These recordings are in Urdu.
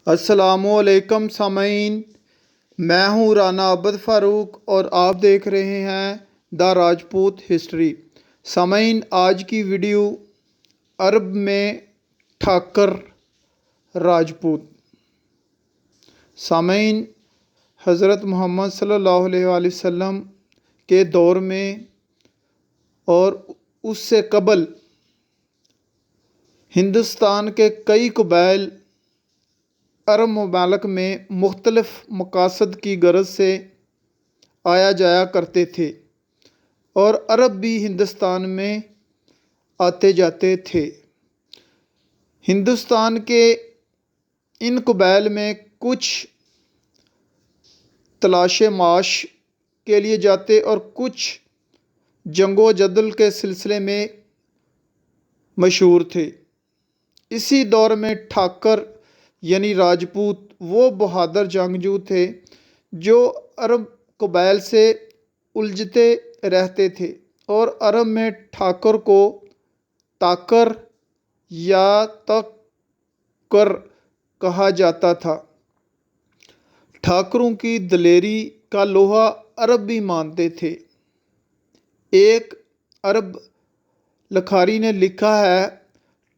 السلام علیکم سامعین، میں ہوں رانا عبد فاروق اور آپ دیکھ رہے ہیں دا راجپوت ہسٹری۔ سامعین، آج کی ویڈیو عرب میں ٹھاکر راجپوت۔ سامعین، حضرت محمد صلی اللہ علیہ وآلہ وسلم کے دور میں اور اس سے قبل ہندوستان کے کئی قبائل عرب ممالک میں مختلف مقاصد کی غرض سے آیا جایا کرتے تھے اور عرب بھی ہندوستان میں آتے جاتے تھے۔ ہندوستان کے ان قبائل میں کچھ تلاش معاش کے لیے جاتے اور کچھ جنگ و جدل کے سلسلے میں مشہور تھے۔ اسی دور میں ٹھاکر یعنی راجپوت وہ بہادر جنگجو تھے جو عرب قبائل سے الجھتے رہتے تھے اور عرب میں ٹھاکر کو تاکر یا تکر کہا جاتا تھا۔ ٹھاکروں کی دلیری کا لوہا عرب بھی مانتے تھے۔ ایک عرب لکھاری نے لکھا ہے،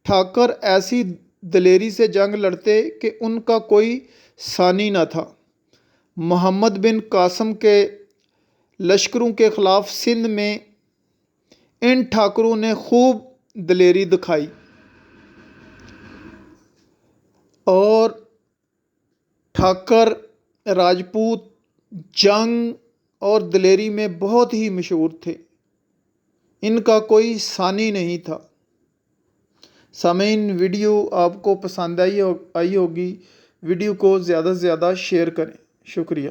ٹھاکر ایسی دلیری سے جنگ لڑتے کہ ان کا کوئی ثانی نہ تھا۔ محمد بن قاسم کے لشکروں کے خلاف سندھ میں ان ٹھاکروں نے خوب دلیری دکھائی اور ٹھاکر راجپوت جنگ اور دلیری میں بہت ہی مشہور تھے، ان کا کوئی ثانی نہیں تھا۔ سامعین، ویڈیو آپ کو پسند آئی ہوگی، ویڈیو کو زیادہ سے زیادہ شیئر کریں۔ شکریہ۔